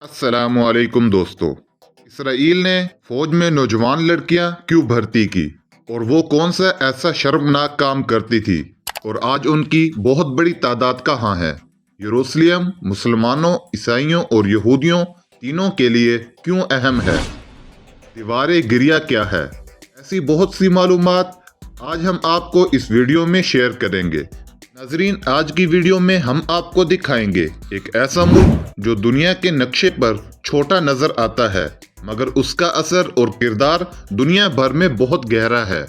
अस्सलाम वालेकुम दोस्तों। इसराइल ने फौज में नौजवान लड़कियां क्यों भर्ती की और वो कौन सा ऐसा शर्मनाक काम करती थी और आज उनकी बहुत बड़ी तादाद कहाँ है। यरूशलेम मुसलमानों, ईसाइयों और यहूदियों तीनों के लिए क्यों अहम है। दीवार गिरिया क्या है। ऐसी बहुत सी मालूमात आज हम आपको इस वीडियो में शेयर करेंगे। नाजरीन, आज की वीडियो में हम आपको दिखाएंगे एक ऐसा मुल्क जो दुनिया के नक्शे पर छोटा नजर आता है मगर उसका असर और किरदार दुनिया भर में बहुत गहरा है।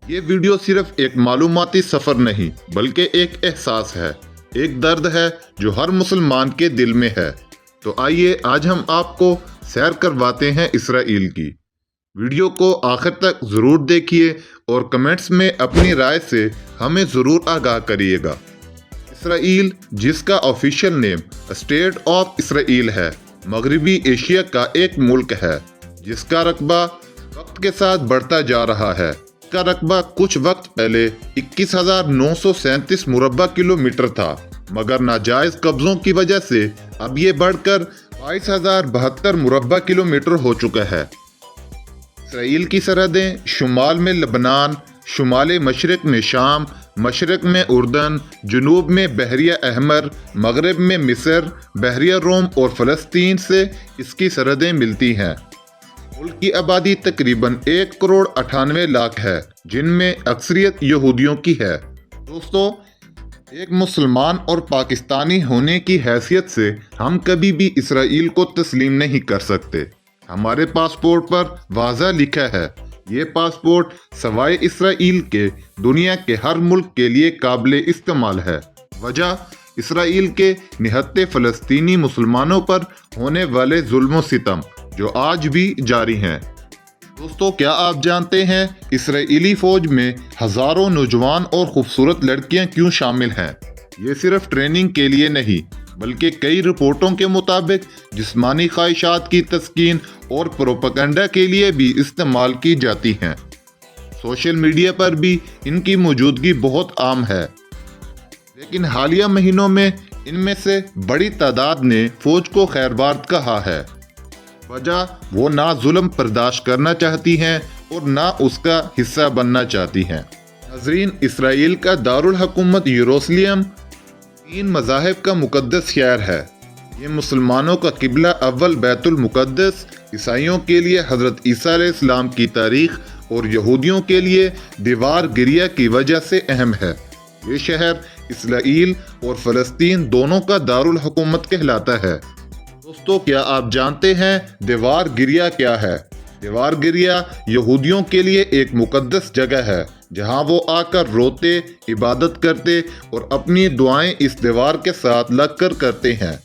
ये वीडियो सिर्फ एक मालूमाती सफर नहीं बल्कि एक एहसास है, एक दर्द है जो हर मुसलमान के दिल में है। तो आइए आज हम आपको सैर करवाते हैं इसराइल की। वीडियो को आखिर तक ज़रूर देखिए और कमेंट्स में अपनी राय से हमें ज़रूर आगाह करिएगा। इसराइल, जिसका official name state of Israel है, मगरबी एशिया का एक मुल्क है जिसका रकबा वक्त के साथ बढ़ता जा रहा है। इसका रकबा कुछ वक्त पहले 21,937 मुरब्बा किलोमीटर था मगर नाजायज कब्जों की वजह से अब ये बढ़कर 22,072 मुरब्बा किलोमीटर हो चुका है। इसराइल की सरहदें शुमाल में लबनान, शुमाल मशरक में शाम, मशरक में उर्दन, जनूब में बहरिया अहमर, मगरब में मिस्र, बहरिया रोम और फ़लस्तीन से इसकी सरहदें मिलती हैं। मुल्क की आबादी तकरीबन 1,98,00,000 है जिनमें अक्सरियत यहूदियों की है। दोस्तों, एक मुसलमान और पाकिस्तानी होने की हैसियत से हम कभी भी इसराइल को तस्लीम नहीं कर सकते। हमारे पासपोर्ट पर वाज़ा लिखा है, ये पासपोर्ट सवाए इसराइल के दुनिया के हर मुल्क के लिए काबिल इस्तेमाल है। वजह इसराइल के निहत्ते फ़लस्तीनी मुसलमानों पर होने वाले जुल्म सितम जो आज भी जारी हैं। दोस्तों, क्या आप जानते हैं इसराइली फ़ौज में हज़ारों नौजवान और ख़ूबसूरत लड़कियां क्यों शामिल हैं। ये सिर्फ ट्रेनिंग के लिए नहीं बल्कि कई रिपोर्टों के मुताबिक जिस्मानी ख्वाहिशात की तस्कीन और प्रोपेगेंडा के लिए भी इस्तेमाल की जाती हैं। सोशल मीडिया पर भी इनकी मौजूदगी बहुत आम है, लेकिन हालिया महीनों में इनमें से बड़ी तादाद ने फ़ौज को खैरबाद कहा है। वजह वो ना जुल्म बर्दाश्त करना चाहती हैं और ना उसका हिस्सा बनना चाहती हैं। नाज़रीन, इसराइल का दारुल हुकूमत यरूशलेम 3 मज़ाहिब का मुक़द्दस शहर है। ये मुसलमानों का किबला अव्वल बैतुल मुक़द्दस, ईसाइयों के लिए हज़रत ईसा अलैहिस्सलाम की तारीख़ और यहूदियों के लिए दीवार गिरिया की वजह से अहम है। ये शहर इसराइल और फ़लस्तीन दोनों का दारुल हुकूमत कहलाता है। दोस्तों, क्या आप जानते हैं दीवार गिरिया क्या है। दीवार गिरिया यहूदियों के लिए एक मुक़द्दस जगह है जहां वो आकर रोते, इबादत करते और अपनी दुआएं इस दीवार के साथ लगकर करते हैं।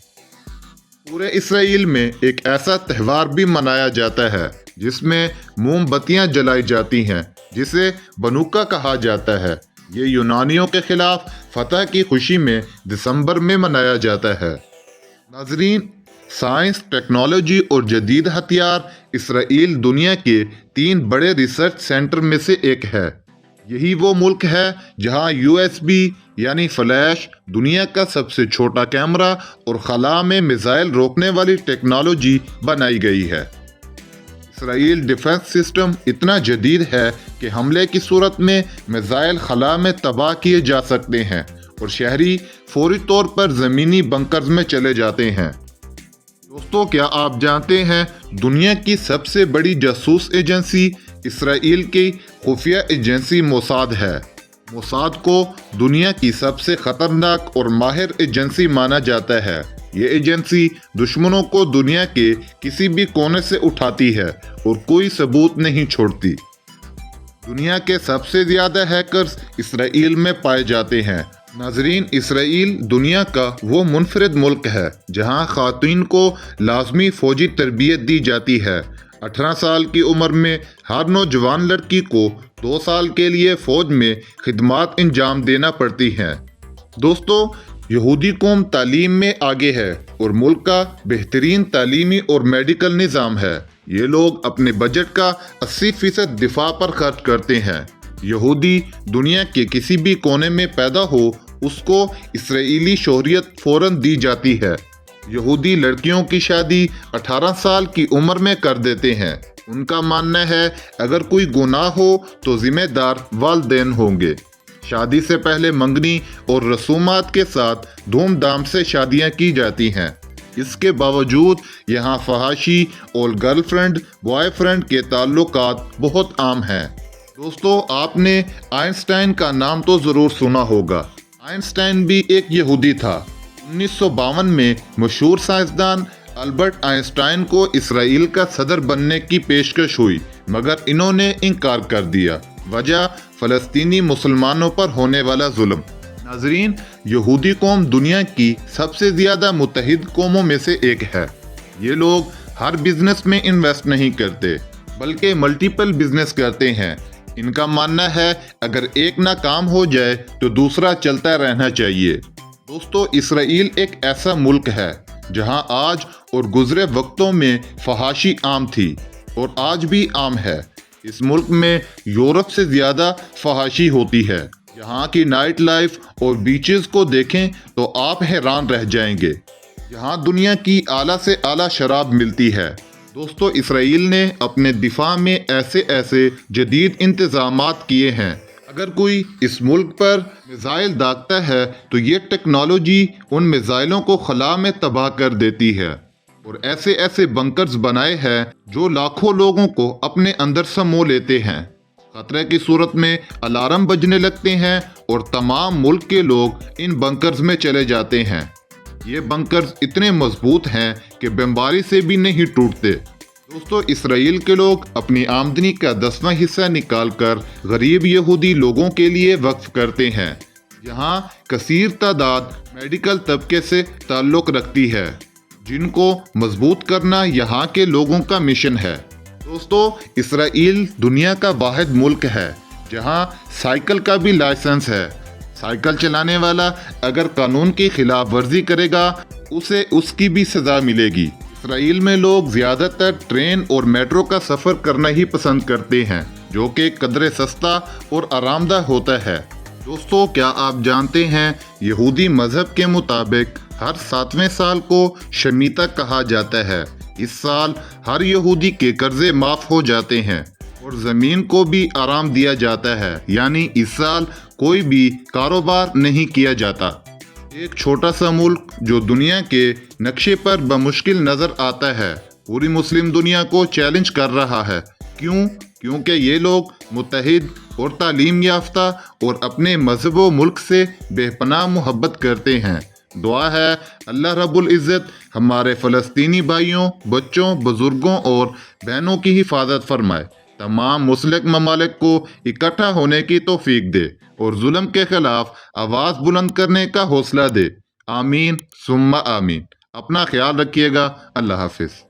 पूरे इसराइल में एक ऐसा त्यौहार भी मनाया जाता है जिसमें मोमबत्तियां जलाई जाती हैं जिसे बनुका कहा जाता है। ये यूनानियों के खिलाफ फतह की खुशी में दिसंबर में मनाया जाता है। नाजरीन, साइंस, टेक्नोलॉजी और जदीद हथियार इसराइल दुनिया के 3 बड़े रिसर्च सेंटर में से एक है। यही वो मुल्क है जहां USB यानी फ्लैश, दुनिया का सबसे छोटा कैमरा और खला में मिसाइल रोकने वाली टेक्नोलॉजी बनाई गई है। इसराइल डिफेंस सिस्टम इतना जदीद है कि हमले की सूरत में मिसाइल खला में तबाह किए जा सकते हैं और शहरी फौरी तौर पर ज़मीनी बंकर्स में चले जाते हैं। दोस्तों, क्या आप जानते हैं दुनिया की सबसे बड़ी जासूस एजेंसी इसराइल की खुफिया एजेंसी मोसाद है। मोसाद को दुनिया की सबसे खतरनाक और माहिर एजेंसी माना जाता है। ये एजेंसी दुश्मनों को दुनिया के किसी भी कोने से उठाती है और कोई सबूत नहीं छोड़ती। दुनिया के सबसे ज़्यादा हैकर्स इसराइल में पाए जाते हैं। नाजरीन, इसराइल दुनिया का वो मुनफरिद मुल्क है जहां ख़ातून को लाजमी फ़ौजी तरबियत दी जाती है। 18 साल की उम्र में हर नौजवान लड़की को 2 साल के लिए फ़ौज में खिदमात अंजाम देना पड़ती हैं। दोस्तों, यहूदी कौम तालीम में आगे है और मुल्क का बेहतरीन तालीमी और मेडिकल निज़ाम है। ये लोग अपने बजट का 80% दिफा पर खर्च करते हैं। यहूदी दुनिया के किसी भी कोने में पैदा हो, उसको इसराइली शोहरियत फ़ौरन दी जाती है। یہودی لڑکیوں کی شادی 18 سال کی عمر میں کر دیتے ہیں۔ ان کا ماننا ہے اگر کوئی گناہ ہو تو ذمہ دار والدین ہوں گے۔ شادی سے پہلے منگنی اور رسومات کے ساتھ دھوم دھام سے شادیاں کی جاتی ہیں۔ اس کے باوجود یہاں فحاشی اور گرل فرینڈ بوائے فرینڈ کے تعلقات بہت عام ہیں۔ دوستو، آپ نے آئنسٹائن کا نام تو ضرور سنا ہوگا۔ آئنسٹائن بھی ایک یہودی تھا۔ 1952 میں مشہور سائنسدان البرٹ آئنسٹائن کو اسرائیل کا صدر بننے کی پیشکش ہوئی، مگر انہوں نے انکار کر دیا۔ وجہ فلسطینی مسلمانوں پر ہونے والا ظلم۔ ناظرین، یہودی قوم دنیا کی سب سے زیادہ متحد قوموں میں سے ایک ہے۔ یہ لوگ ہر بزنس میں انویسٹ نہیں کرتے بلکہ ملٹیپل بزنس کرتے ہیں۔ ان کا ماننا ہے اگر ایک ناکام ہو جائے تو دوسرا چلتا رہنا چاہیے۔ دوستو، اسرائیل ایک ایسا ملک ہے جہاں آج اور گزرے وقتوں میں فحاشی عام تھی اور آج بھی عام ہے۔ اس ملک میں یورپ سے زیادہ فحاشی ہوتی ہے۔ یہاں کی نائٹ لائف اور بیچز کو دیکھیں تو آپ حیران رہ جائیں گے۔ یہاں دنیا کی اعلیٰ سے اعلیٰ شراب ملتی ہے۔ دوستو، اسرائیل نے اپنے دفاع میں ایسے جدید انتظامات کیے ہیں۔ اگر کوئی اس ملک پر میزائل داغتا ہے تو یہ ٹیکنالوجی ان میزائلوں کو خلا میں تباہ کر دیتی ہے، اور ایسے بنکرز بنائے ہیں جو لاکھوں لوگوں کو اپنے اندر سمو لیتے ہیں۔ خطرے کی صورت میں الارم بجنے لگتے ہیں اور تمام ملک کے لوگ ان بنکرز میں چلے جاتے ہیں۔ یہ بنکرز اتنے مضبوط ہیں کہ بمباری سے بھی نہیں ٹوٹتے۔ دوستو، اسرائیل کے لوگ اپنی آمدنی کا 10واں حصہ نکال کر غریب یہودی لوگوں کے لیے وقف کرتے ہیں۔ یہاں کثیر تعداد میڈیکل طبقے سے تعلق رکھتی ہے، جن کو مضبوط کرنا یہاں کے لوگوں کا مشن ہے۔ دوستو، اسرائیل دنیا کا واحد ملک ہے جہاں سائیکل کا بھی لائسنس ہے۔ سائیکل چلانے والا اگر قانون کی خلاف ورزی کرے گا اسے اس کی بھی سزا ملے گی۔ اسرائیل میں لوگ زیادہ تر ٹرین اور میٹرو کا سفر کرنا ہی پسند کرتے ہیں، جو کہ قدرے سستا اور آرام دہ ہوتا ہے۔ دوستو، کیا آپ جانتے ہیں یہودی مذہب کے مطابق ہر 7ویں سال کو شمیتا کہا جاتا ہے۔ اس سال ہر یہودی کے قرضے معاف ہو جاتے ہیں اور زمین کو بھی آرام دیا جاتا ہے، یعنی اس سال کوئی بھی کاروبار نہیں کیا جاتا۔ ایک چھوٹا سا ملک جو دنیا کے نقشے پر بمشکل نظر آتا ہے، پوری مسلم دنیا کو چیلنج کر رہا ہے۔ کیونکہ یہ لوگ متحد اور تعلیم یافتہ اور اپنے مذہب و ملک سے بے پناہ محبت کرتے ہیں۔ دعا ہے اللہ رب العزت ہمارے فلسطینی بھائیوں، بچوں، بزرگوں اور بہنوں کی حفاظت فرمائے، تمام مسلم ممالک کو اکٹھا ہونے کی توفیق دے اور ظلم کے خلاف آواز بلند کرنے کا حوصلہ دے۔ آمین ثم آمین۔ اپنا خیال رکھیے گا۔ اللہ حافظ۔